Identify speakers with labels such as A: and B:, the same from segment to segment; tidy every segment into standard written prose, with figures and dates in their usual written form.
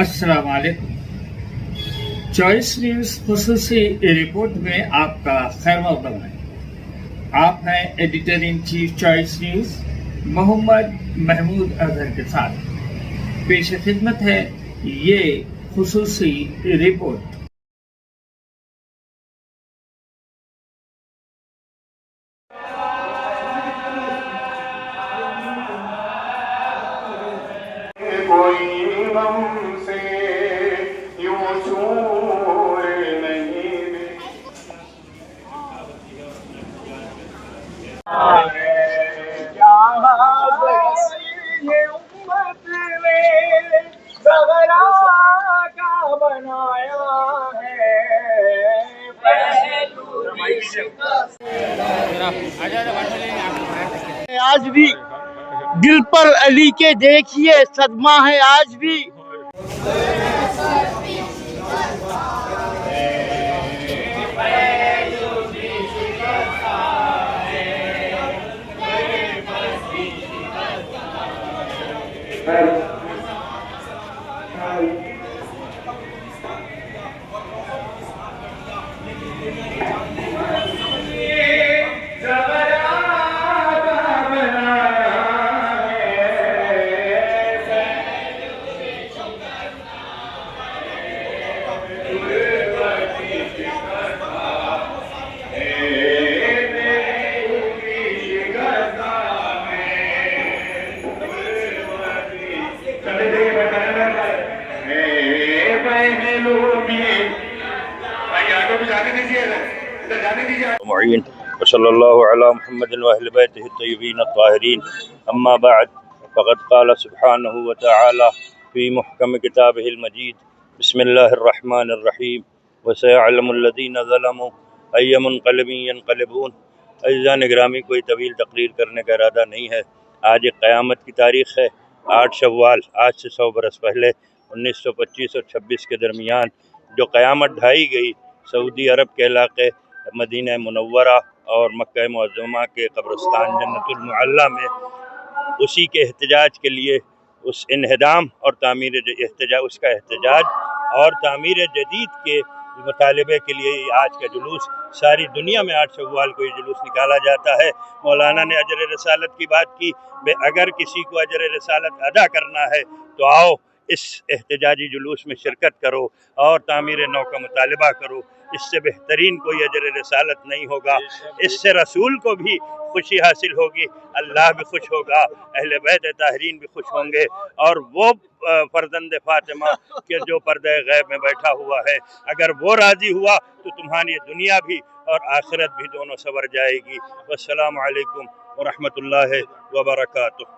A: अस्सलाम वालेकुम। Choice news खुसूसी report में आपका खैर मक़दम है। आप हैं editor in chief Choice News Mohammad Mahmood Azhar के साथ। पेश खिदमत है ये खुसूसी रिपोर्ट।
B: कोई हमसे यूं छूए नहीं दे। ये उम्मत ने ज़हरा का बनाया है
C: आज भी दिल पर अली के देखिए सदमा है आज भी।
D: वसल्लल्लाहु अला मुहम्मद व अहले बैतिहि अत्तय्यबीन अत्ताहिरीन। अम्मा बाद फ़क़द क़ाल सुब्हानहु व तआला फ़ी मुहकम किताबिहिल मजीद बिस्मिल्लाहिर रहमानिर रहीम व सयअलमुल लज़ीना ज़लमू अय्य मुनक़लिबिन यनक़लिबून। अज़ीज़ान गिरामी, कोई तवील तकरीर करने का इरादा नहीं है। आज एक क़यामत की तारीख़ है, 8 शव्वाल। आज से 100 बरस पहले 1925 और 26 के दरमियान जो क़यामत ढाई गई सऊदी अरब के इलाक़े मदीना मुनव्वरा और मक्का मुअज़्ज़मा के कब्रिस्तान जन्नतुल मुअल्ला में, उसी के एहतजाज के लिए, उस इन्हिदाम और तामीर उसका एहतजाज और तामीर जदीद के मुतालबे के लिए आज का जुलूस सारी दुनिया में 8 शव्वाल को ये जुलूस निकाला जाता है। मौलाना ने अजर रिसालत की बात की। अगर किसी को अजर रिसालत अदा करना है तो आओ इस एहतजाजी जुलूस में शिरकत करो और तामीर नौ का मुतालबा करो। इससे बेहतरीन कोई अजर रिसालत नहीं होगा। इससे रसूल को भी खुशी हासिल होगी, अल्लाह भी खुश होगा, अहले बैत ताहरीन भी खुश होंगे और वो फर्जंद फातिमा के जो पर्दे गैब में बैठा हुआ है, अगर वो राज़ी हुआ तो तुम्हारी दुनिया भी और आखिरत भी दोनों सवर जाएगी। वस्सलामु अलैकुम व रहमतुल्लाहि व बरकातुहू।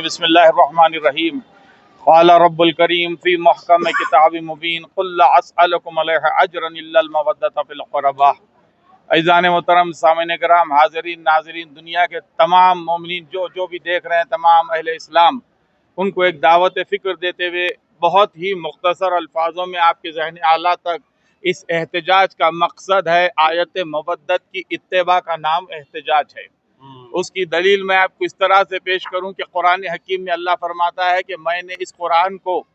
E: बिस्मिल्लाहिर्रहमानिर्रहीम। क़ाल रब्बुल करीम फ़ी मुहकम किताबिम मुबीन क़ुल ला अस्अलुकुम अलैहि अजरन इल्लल मवद्दत फ़िल क़ुरबा। अज़ीज़ान मोहतरम, सामईन किराम, हाज़रीन नाज़रीन, दुनिया के तमाम मोमिनीन जो भी देख रहे हैं, तमाम अहले इस्लाम, उनको एक दावत फ़िक्र देते हुए बहुत ही मुख्तसर अल्फाजों में आपके ज़हन आला तक इस एहतजाज का मकसद है। आयत मवद्दत की इत्तिबा का नाम एहतजाज है। उसकी दलील मैं आपको इस तरह से पेश करूं कि कुरान हकीम में अल्लाह फरमाता है कि मैंने इस कुरान को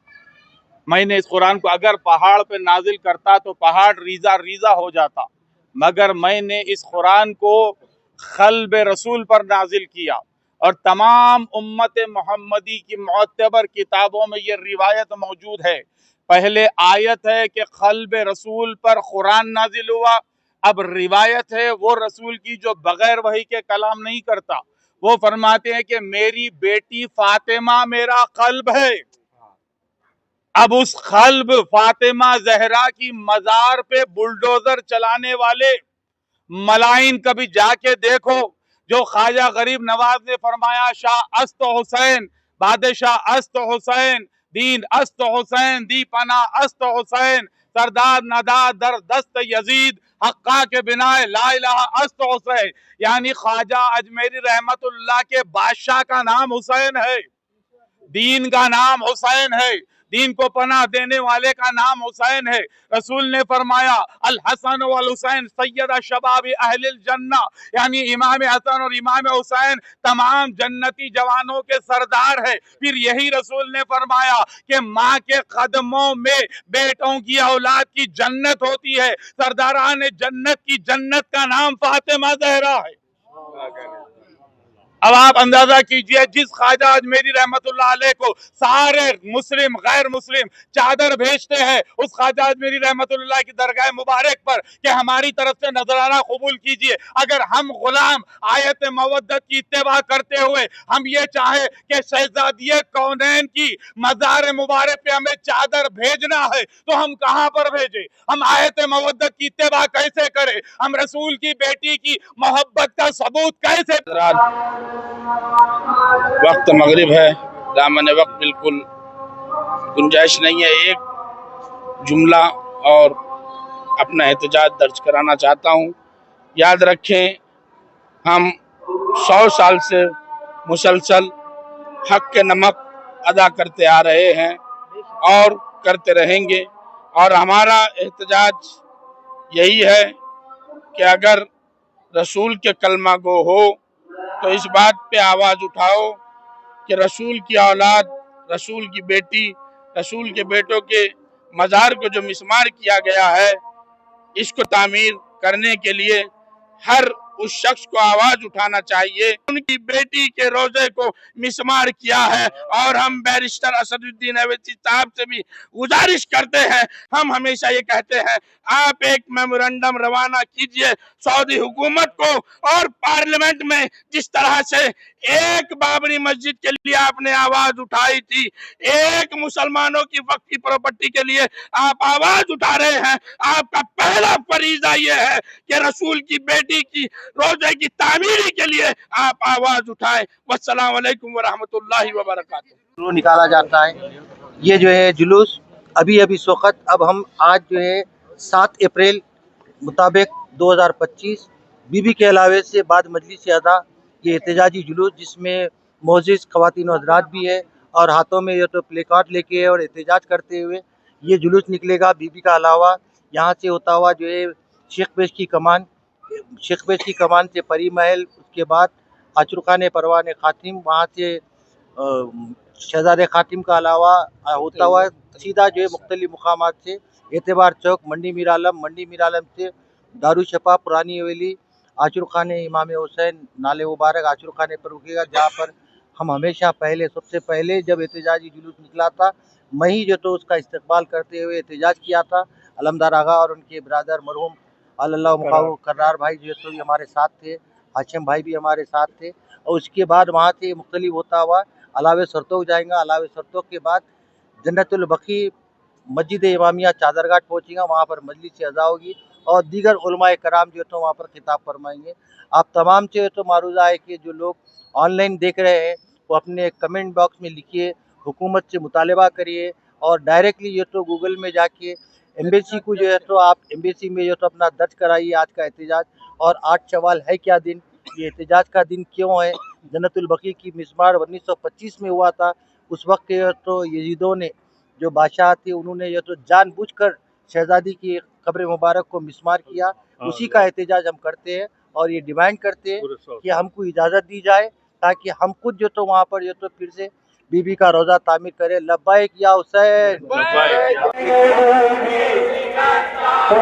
E: अगर पहाड़ पे नाजिल करता तो पहाड़ रीजा रीजा हो जाता, मगर मैंने इस कुरान को क़ल्ब रसूल पर नाजिल किया। और तमाम उम्मत मोहम्मदी की मुअतबर किताबों में ये रिवायत मौजूद है। पहले आयत है कि क़ल्ब रसूल पर कुरान नाजिल हुआ। अब रिवायत है वो रसूल की जो बगैर वही के कलाम नहीं करता। वो फरमाते हैं कि मेरी बेटी फातिमा मेरा क़ल्ब है। अब उस क़ल्ब फातिमा जहरा की मजार पे बुलडोजर चलाने वाले मलाइन कभी जाके देखो। जो ख्वाजा गरीब नवाज ने फरमाया, शाह अस्त हुसैन, बादशाह अस्त हुसैन, दीन अस्त हुसैन, दी पना अस्त हुसैन, सरदार नदा दर दस्त यजीद, हक्का के बिनाए ला इलाहा अस्त हुसैन। यानी ख्वाजा अजमेरी रहमतुल्लाह के बादशाह का नाम हुसैन है, दीन का नाम हुसैन है, दीन को पनाह देने वाले का नाम हुसैन है। रसूल ने फरमाया अल हसन वल हुसैन सैयद शबाब अहलिल जन्ना, यानी इमाम हसन और इमाम हुसैन तमाम जन्नती जवानों के सरदार है। फिर यही रसूल ने फरमाया कि माँ के कदमों में बेटों की औलाद की जन्नत होती है। सरदारान जन्नत की जन्नत का नाम फातिमा ज़हरा है। अब आप अंदाजा कीजिए, जिस ख्वाजा अजमेरी रहमतुल्लाह अलैह को सारे मुस्लिम गैर मुस्लिम चादर भेजते हैं, उस ख्वाजा अजमेरी रहमतुल्लाह की दरगाह मुबारक पर कि हमारी तरफ से नजराना कबूल कीजिए, अगर हम गुलाम आयत मवद्दत की इत्तेबा करते हुए हम ये चाहे कि शहजादिये कौनैन की मज़ार मुबारक पे हमें चादर भेजना है, तो हम कहां पर भेजे? हम आयत मवद्दत की इत्तेबा कैसे करें? हम रसूल की बेटी की मोहब्बत का सबूत कैसे?
F: वक्त मगरिब है, दामन वक्त बिल्कुल गुंजाइश नहीं है। एक जुमला और अपना एहतजाज दर्ज कराना चाहता हूँ। याद रखें, हम 100 साल से मुसलसल हक के नमक अदा करते आ रहे हैं और करते रहेंगे, और हमारा एहतजाज यही है कि अगर रसूल के कलमा गो हो तो इस बात पे आवाज़ उठाओ कि रसूल की औलाद, रसूल की बेटी, रसूल के बेटों के मज़ार को जो मिस्मार किया गया है, इसको तामीर करने के लिए हर उस शख्स को आवाज उठाना चाहिए। उनकी बेटी के रोजे को मिस्मार किया है, और हम बैरिस्टर असदुद्दीन अवैसी साहब से भी गुजारिश करते हैं, हम हमेशा ये कहते हैं, आप एक मेमोरेंडम रवाना कीजिए सऊदी हुकूमत को, और पार्लियामेंट में जिस तरह से एक बाबरी मस्जिद के लिए आपने आवाज उठाई थी, एक मुसलमानों की वक्फ की प्रॉपर्टी के लिए आप आवाज उठा रहे हैं, आपका पहला फरीजा ये है कि रसूल की बेटी की रोजे की तामीरी के लिए आप आवाज उठाएं। वस्सलाम वालेकुम वरहमतुल्लाहि वबरकातुहू।
C: निकाला जाता है ये जो है जुलूस अभी इस वक्त, अब हम आज जो है 7 अप्रैल मुताबिक 2025 बीबी के अलावे से बाद मजलिस अदा ये एहतजाजी जुलूस, जिसमें मोअज़्ज़िज़ ख़वातीन और हज़रात भी है, और हाथों में ये तो प्ले कार्ड लेके और एहतजाज करते हुए ये जुलूस निकलेगा। बीबी का अलावा यहाँ से होता हुआ जो है शेख पेश की कमान से परी महल, उसके बाद आचरुखाने परवान ख़ातिम, वहाँ से शहजादे ख़ातिम का अलावा होता हुआ सीधा जो है मुख्तलिफ मुकामात से एतबार चौक, मंडी मीर आलम से दारुशफ़ा, पुरानी हवेली, आचरुखाने इमाम हुसैन, नाले मुबारक आचरुखाने पर रुकेगा, जहाँ पर हम हमेशा सबसे पहले जब एहतजाजी जुलूस निकला था, मैं ही जो तो उसका इस्तकबाल करते हुए एहतजाज किया था। अलमदार आगा और उनके ब्रदर मरहूम अल्लाह मुकाऊ कर्रार भाई जो तो हमारे साथ थे, हाशिम भाई भी हमारे साथ थे, और उसके बाद वहाँ से मुख्तलिफ होता हुआ अलावे सरतोक जाएगा। अलावे सरतोक के बाद जन्नतुल बकी मस्जिद इमामिया चादरघाट पहुँचेगा, वहाँ पर मजलिस अज़ा होगी और दीगर उलमाए कराम जो तो वहाँ पर खिताब फरमाएंगे। आप तमाम से तो मारूज़ा है कि जो लोग ऑनलाइन देख रहे हैं वो अपने कमेंट बॉक्स में लिखिए, हुकूमत से मुतालबा करिए, और डायरेक्टली ये तो गूगल में जाके एम्बेसी को जो है तो आप एम्बेसी में जो तो अपना दर्ज कराइए आज का एहतजाज। और 8 शवाल है क्या दिन, ये एहतजाज का दिन क्यों है? जन्नतुल बकी की मिस्मार 1925 में हुआ था। उस वक्त के तो यजीदों ने जो बादशाह थे उन्होंने ये तो जानबूझकर शहजादी की कब्र मुबारक को मिस्मार किया। उसी का एहतजाज हम करते हैं और ये डिमांड करते हैं कि हमको इजाज़त दी जाए ताकि हम खुद जो तो वहाँ पर जो तो फिर से बीबी का रोज़ा तामीर करें। लब्बैक या हुसैन।
B: थोड़ा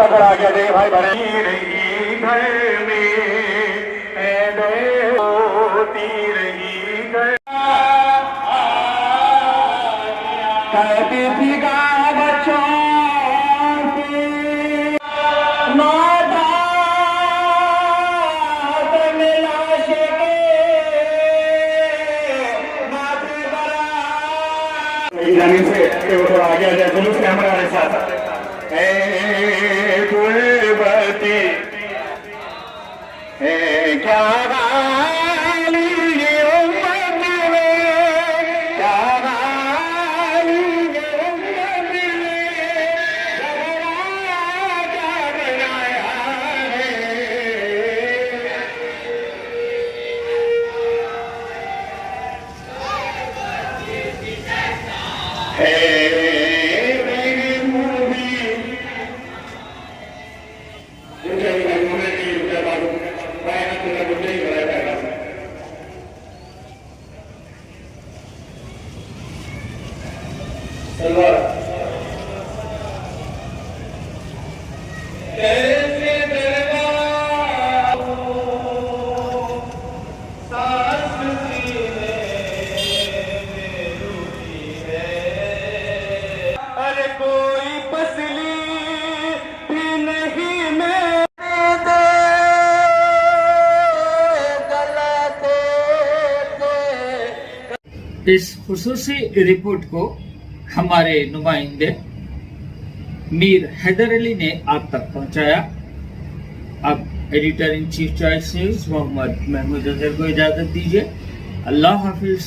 B: सा आगे दे भाई, भरी रही घर में होती रही घर बच्चों जाने से वो आ गया जाए जुलूस के हमारे साथ बती क्या गाली ये उम्मत में, क्या गाली ये उम्मत में, क्या बनाया है
A: इस खुसूसी रिपोर्ट को हमारे नुमाइंदे मीर हैदर अली ने आप तक पहुंचाया। अब editor in chief Choice News Mohammad Mahmood Azhar को इजाजत दीजिए। अल्लाह हाफिज।